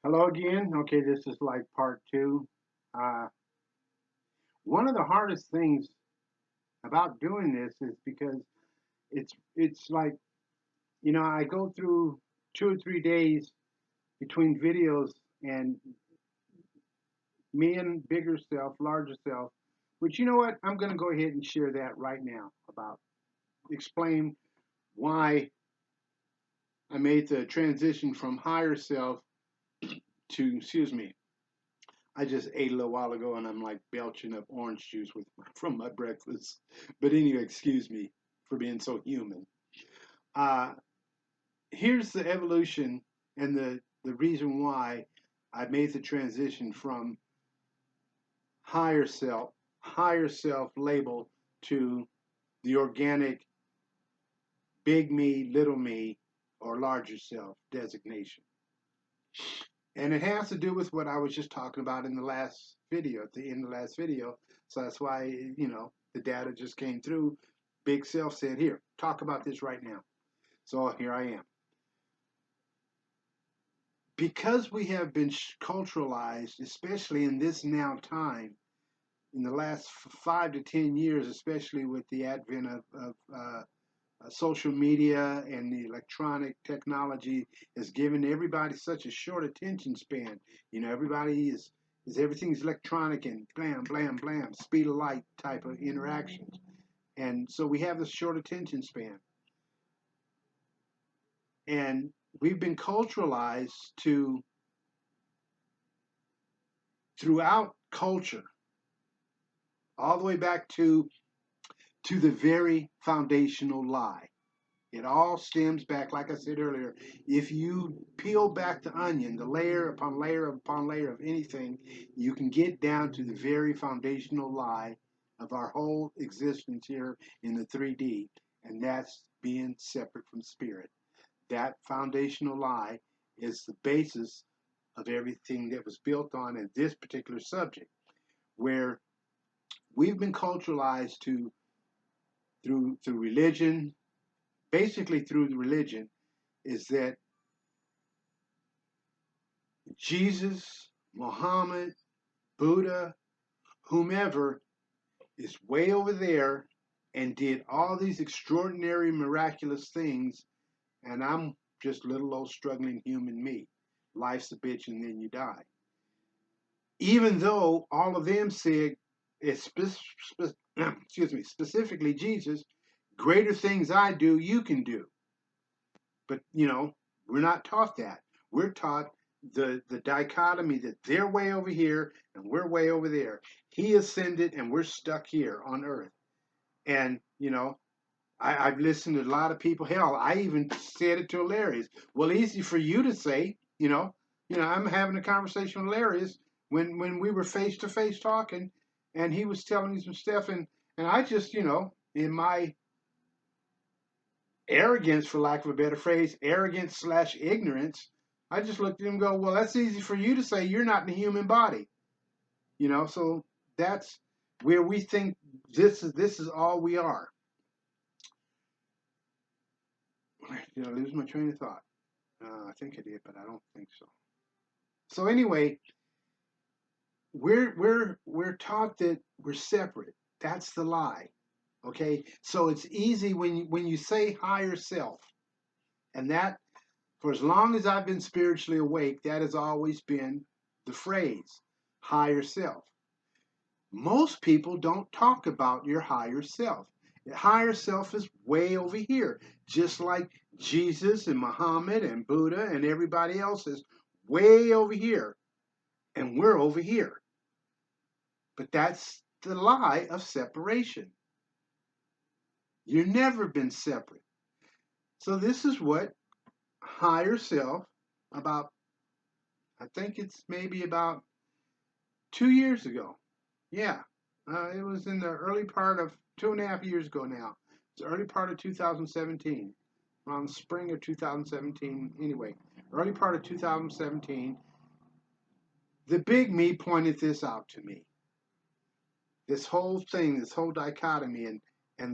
Hello again. Okay, this is like part two. Uh, one of the hardest things about doing this is because it's like I go through 2 or 3 days between videos and me and bigger self, larger self. Which you know what? I'm going to go ahead and share that right now about explain why I made the transition from higher self to excuse me. I just ate a little while ago and I'm like belching up orange juice from my breakfast. But anyway, excuse me for being so human. Uh, Here's the evolution and the reason why I made the transition from higher self label to the organic big me, little me, or larger self designation. And it has to do with what I was just talking about in the last video, at the end of the last video. So that's why, the data just came through. Big Self said, here, talk about this right now. So here I am. Because we have been culturalized, especially in this now time, in the last 5 to 10 years, especially with the advent of social media and the electronic technology has given everybody such a short attention span. Everybody is everything's electronic and blam, blam, blam, speed of light type of interactions. And so we have this short attention span. And we've been culturalized to, throughout culture, all the way back to the very foundational lie. It all stems back, like I said earlier. If you peel back the onion, the layer upon layer upon layer of anything, you can get down to the very foundational lie of our whole existence here in the 3D, and that's being separate from spirit. That foundational lie is the basis of everything that was built on in this particular subject, where we've been culturalized to through religion, basically through the religion, is that Jesus, Muhammad, Buddha, whomever is way over there and did all these extraordinary, miraculous things, and I'm just little old struggling human me. Life's a bitch and then you die. Even though all of them said, excuse me, specifically Jesus, greater things I do, you can do. But, we're not taught that. We're taught the dichotomy that they're way over here and we're way over there. He ascended and we're stuck here on earth. And, I've listened to a lot of people. Hell, I even said it to Hilarious. Well, easy for you to say, I'm having a conversation with Hilarious when we were face to face talking, and he was telling me some stuff, and I just, in my arrogance, for lack of a better phrase, arrogance slash ignorance, I just looked at him and go, well, that's easy for you to say. You're not in the human body, So that's where we think this is all we are. Did I lose my train of thought? I think I did, but I don't think so. So anyway, we're taught that we're separate. That's the lie. Okay, so it's easy when you say higher self, and that for as long as I've been spiritually awake, that has always been the phrase, higher self. Most people don't talk about your higher self. The higher self is way over here, just like Jesus and Muhammad and Buddha and everybody else is way over here, and we're over here. But that's the lie of separation. You've never been separate. So this is what higher self, about, I think it's maybe about 2 years ago. Yeah, it was in the early part of 2.5 years ago now. It's the early part of 2017, around the spring of 2017. Anyway, early part of 2017, the big me pointed this out to me. This whole thing, this whole dichotomy, and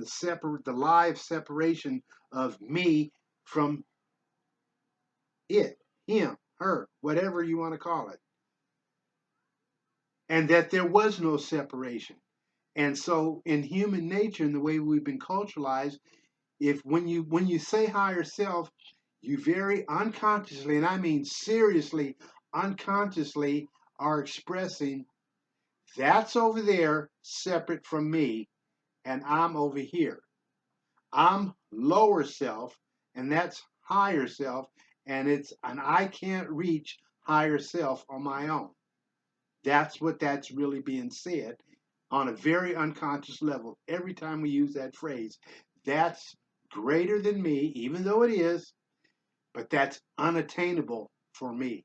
the lie of separation of me from it, him. her, whatever you want to call it, and that there was no separation. And so in human nature, in the way we've been culturalized, if when you say higher self, you very unconsciously, and I mean seriously unconsciously, are expressing that's over there separate from me, and I'm over here. I'm lower self, and that's higher self, and I can't reach higher self on my own. That's really being said on a very unconscious level. Every time we use that phrase, that's greater than me, even though it is, but that's unattainable for me.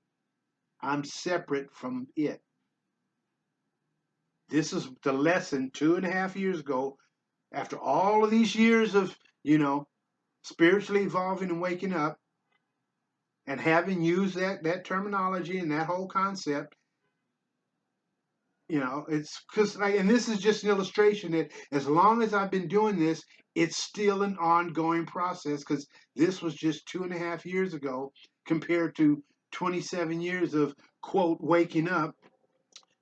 I'm separate from it. This is the lesson 2.5 years ago, after all of these years of, spiritually evolving and waking up and having used that terminology and that whole concept. It's because, and this is just an illustration that as long as I've been doing this, it's still an ongoing process, because this was just 2.5 years ago compared to 27 years of, quote, waking up.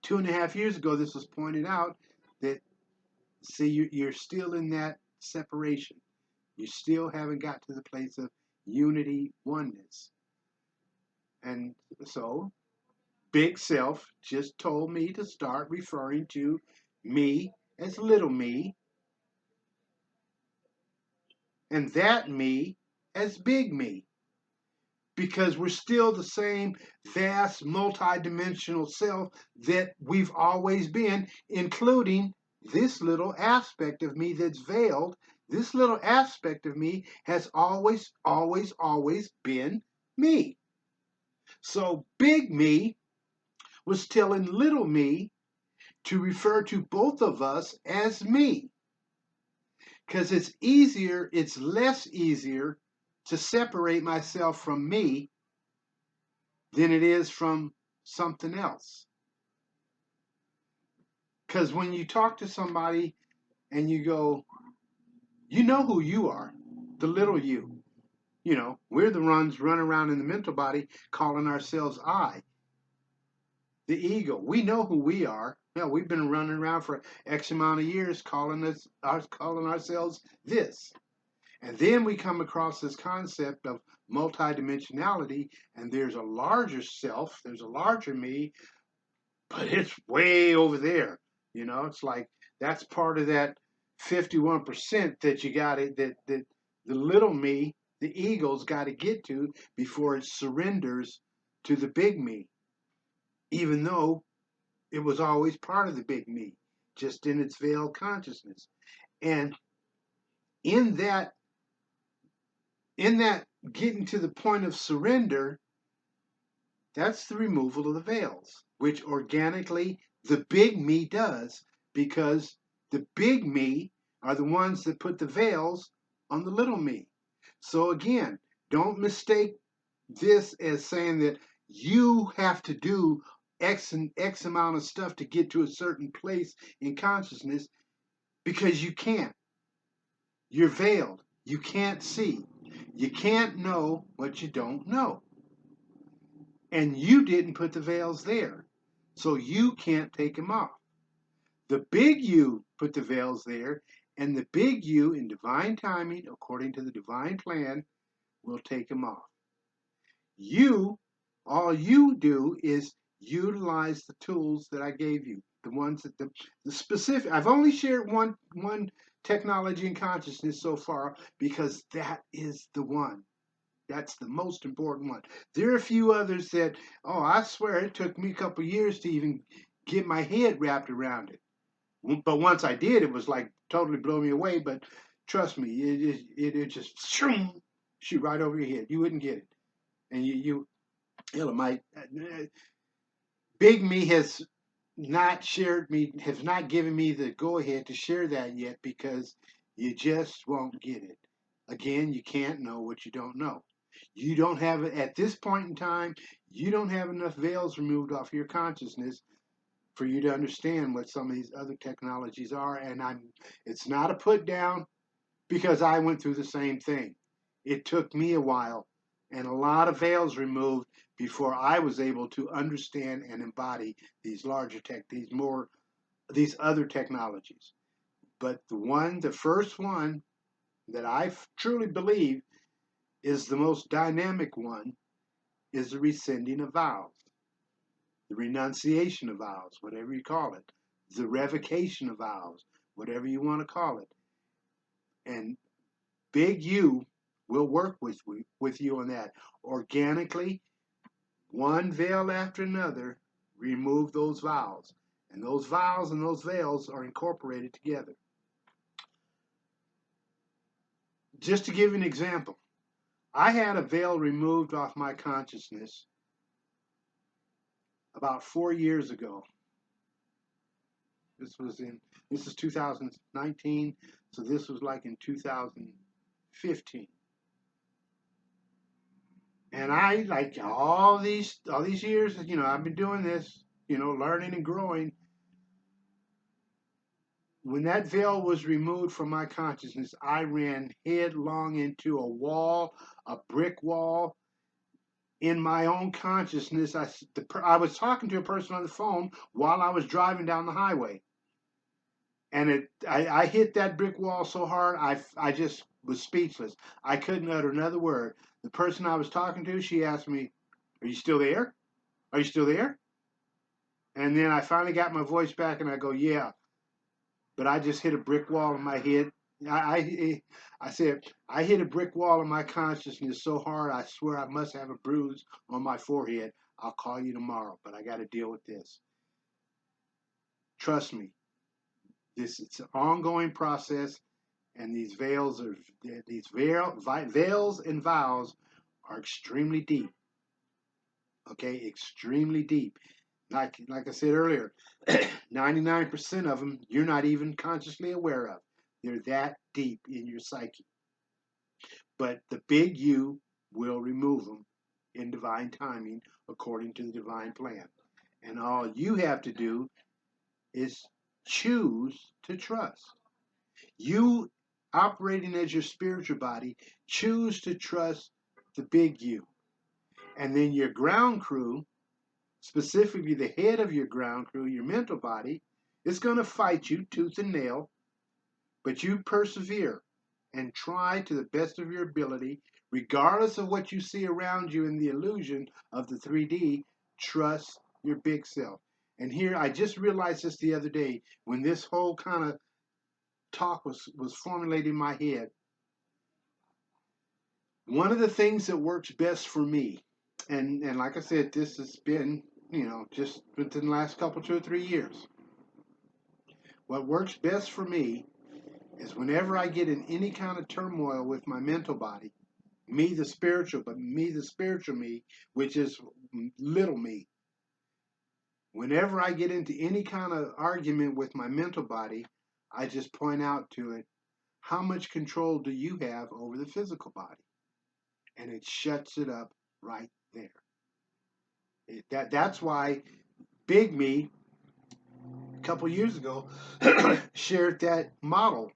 2.5 years ago, this was pointed out that, see, you're still in that separation. You still haven't got to the place of unity, oneness. And so Big Self just told me to start referring to me as little me, and that me as big me, because we're still the same vast multidimensional self that we've always been, including this little aspect of me that's veiled. This little aspect of me has always, always, always been me. So big me was telling little me to refer to both of us as me, because it's less easier to separate myself from me than it is from something else. Because when you talk to somebody and you go, you know who you are, the little you. We're the ones running around in the mental body calling ourselves I, the ego. We know who we are. We've been running around for X amount of years calling ourselves this. And then we come across this concept of multidimensionality, and there's a larger self, there's a larger me, but it's way over there. It's like that's part of that 51% that you got it, that the little me, the ego's got to get to before it surrenders to the big me, even though it was always part of the big me, just in its veiled consciousness. And in that in that getting to the point of surrender, that's the removal of the veils, which organically the big me does, because the big me are the ones that put the veils on the little me. So again, don't mistake this as saying that you have to do X and X amount of stuff to get to a certain place in consciousness, because you can't. You're veiled. You can't see. You can't know what you don't know. And you didn't put the veils there, so you can't take them off. The big you put the veils there, and the big you, in divine timing, according to the divine plan, will take them off. All you do is utilize the tools that I gave you, the ones that the specific. I've only shared one technology and consciousness so far, because that is the one. That's the most important one. There are a few others that, oh, I swear it took me a couple of years to even get my head wrapped around it. But once I did, it was like totally blew me away. But trust me, it just shoot right over your head. You wouldn't get it. And Elamite, Big Me has not given me the go ahead to share that yet, because you just won't get it. Again, you can't know what you don't know. You don't have it at this point in time. You don't have enough veils removed off your consciousness for you to understand what some of these other technologies are. And it's not a put down, because I went through the same thing. It took me a while and a lot of veils removed before I was able to understand and embody these larger these other technologies. But the first one that I truly believe is the most dynamic one is the rescinding of vows, the renunciation of vows, whatever you call it, the revocation of vows, whatever you want to call it. And Big U will work with you on that. Organically, one veil after another, remove those vows. And those vows and those veils are incorporated together. Just to give you an example, I had a veil removed off my consciousness about 4 years ago. This is 2019, so this was like in 2015. And I, like all these years, I've been doing this, learning and growing. When that veil was removed from my consciousness, I ran headlong into a wall, a brick wall. In my own consciousness, I was talking to a person on the phone while I was driving down the highway, and I hit that brick wall so hard I just was speechless. I couldn't utter another word. The person I was talking to, she asked me, "Are you still there? Are you still there?" And then I finally got my voice back, and I go, "Yeah," but I just hit a brick wall in my head. I said, I hit a brick wall in my consciousness so hard, I swear I must have a bruise on my forehead. I'll call you tomorrow, but I got to deal with this. Trust me, it's an ongoing process, and these veils and vows are extremely deep. Okay, extremely deep. Like I said earlier, 99% of them you're not even consciously aware of. They're that deep in your psyche. But the Big U will remove them in divine timing according to the divine plan. And all you have to do is choose to trust. You, operating as your spiritual body, choose to trust the Big U. And then your ground crew, specifically the head of your ground crew, your mental body, is going to fight you tooth and nail, but you persevere and try to the best of your ability, regardless of what you see around you in the illusion of the 3D, trust your big self. And here, I just realized this the other day when this whole kind of talk was formulated in my head. One of the things that works best for me, and like I said, this has been, just within the last couple, 2 or 3 years. What works best for me is whenever I get in any kind of turmoil with my mental body, me the spiritual me, which is little me. Whenever I get into any kind of argument with my mental body, I just point out to it, how much control do you have over the physical body? And it shuts it up right there. That's why Big Me, a couple years ago, shared that model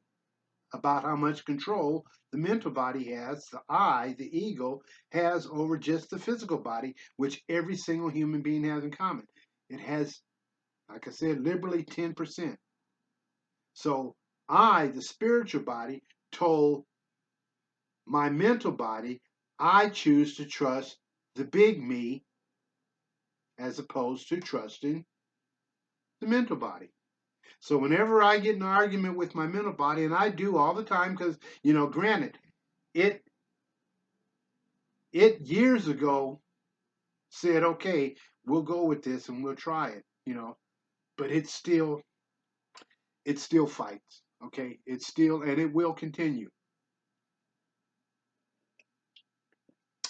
about how much control the mental body has, the I, the ego, has over just the physical body, which every single human being has in common. It has, like I said, liberally 10%. So I, the spiritual body, told my mental body, I choose to trust the big me as opposed to trusting the mental body. So whenever I get in an argument with my mental body, and I do all the time, because, granted, it years ago said, okay, we'll go with this and we'll try it, but it still fights. Okay, and it will continue.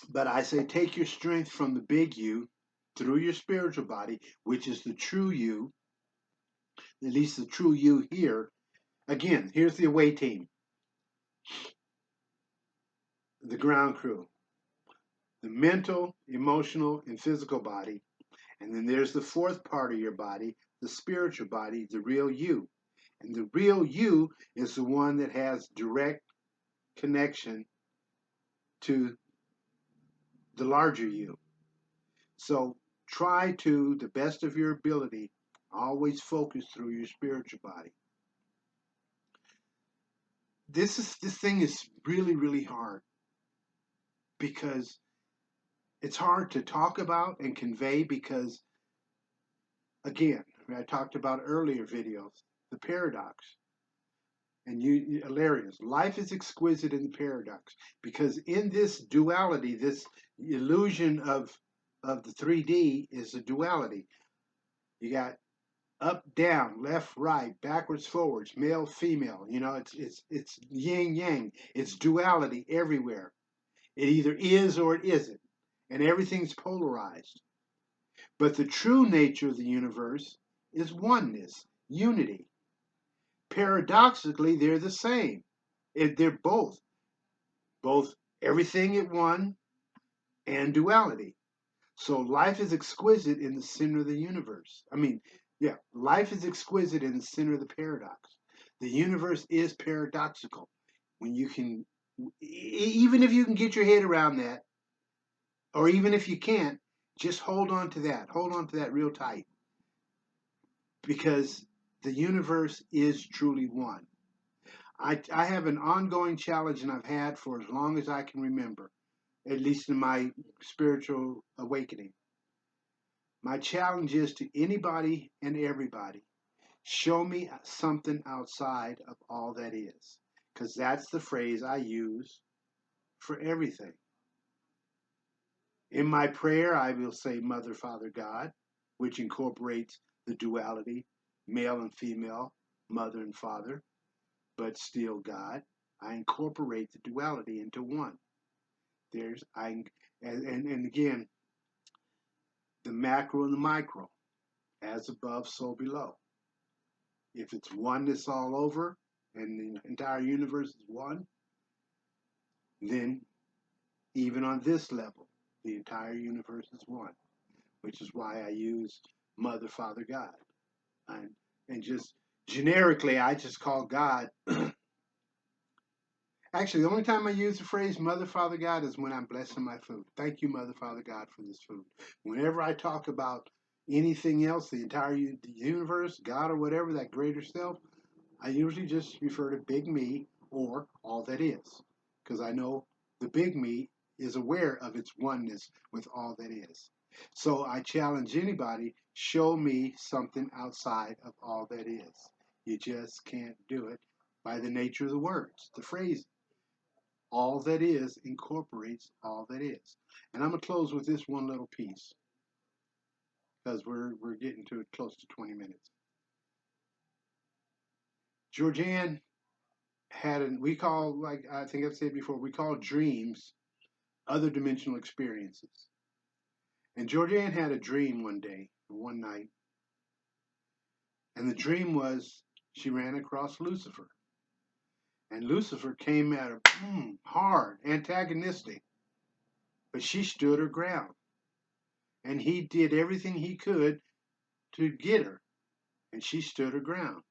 But I say, take your strength from the big U through your spiritual body, which is the true you, at least the true you here. Again, here's the away team, the ground crew, the mental, emotional, and physical body. And then there's the fourth part of your body, the spiritual body, the real you. And the real you is the one that has direct connection to the larger you. So try to, the best of your ability, always focus through your spiritual body. This thing is really, really hard because it's hard to talk about and convey because, again, I talked about earlier videos, the paradox. And hilarious. Life is exquisite in the paradox because in this duality, this illusion of the 3D is a duality. You got up, down, left, right, backwards, forwards, male, female. You know, it's yin yang. It's duality everywhere. It either is or it isn't, and everything's polarized. But the true nature of the universe is oneness, unity. Paradoxically, they're the same. They're both everything at one and duality. So life is exquisite in the center of the universe. Life is exquisite in the center of the paradox. The universe is paradoxical. When you can, even if you can get your head around that, or even if you can't, just hold on to that. Hold on to that real tight. Because the universe is truly one. I have an ongoing challenge, and I've had for as long as I can remember, at least in my spiritual awakening. My challenge is to anybody and everybody, show me something outside of all that is. Because that's the phrase I use for everything. In my prayer, I will say Mother, Father, God, which incorporates the duality, male and female, mother and father, but still God. I incorporate the duality into one. And again, the macro and the micro, as above, so below. If it's oneness all over and the entire universe is one, then even on this level, the entire universe is one, which is why I use Mother, Father, God. And just generically, I just call God. Actually, the only time I use the phrase Mother, Father, God is when I'm blessing my food. Thank you, Mother, Father, God, for this food. Whenever I talk about anything else, the entire universe, God, or whatever, that greater self, I usually just refer to Big Me or all that is, because I know the Big Me is aware of its oneness with all that is. So I challenge anybody, show me something outside of all that is. You just can't do it by the nature of the words, the phrase. All that is incorporates all that is. And I'm going to close with this one little piece because we're getting to close to 20 minutes. Georgianne we call, like I think I've said before, we call dreams other dimensional experiences. And Georgianne had a dream one day, one night, and the dream was she ran across Lucifer. And Lucifer came at her hard, antagonistic, but she stood her ground. And he did everything he could to get her, and she stood her ground.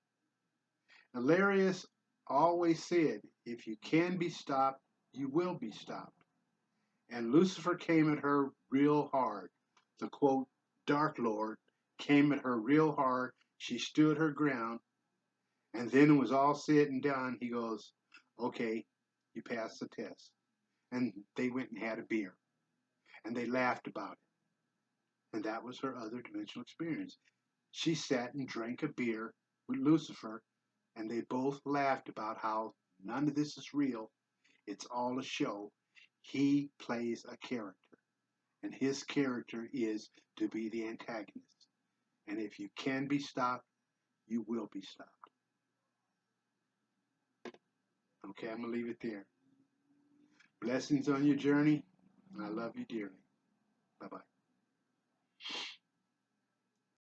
Hilarious always said, if you can be stopped, you will be stopped. And Lucifer came at her real hard. The quote, Dark Lord came at her real hard. She stood her ground. And then it was all said and done. He goes, okay, you passed the test. And they went and had a beer. And they laughed about it. And that was her other dimensional experience. She sat and drank a beer with Lucifer, and they both laughed about how none of this is real. It's all a show. He plays a character, and his character is to be the antagonist. And if you can be stopped, you will be stopped. Okay, I'm going to leave it there. Blessings on your journey. I love you dearly. Bye-bye.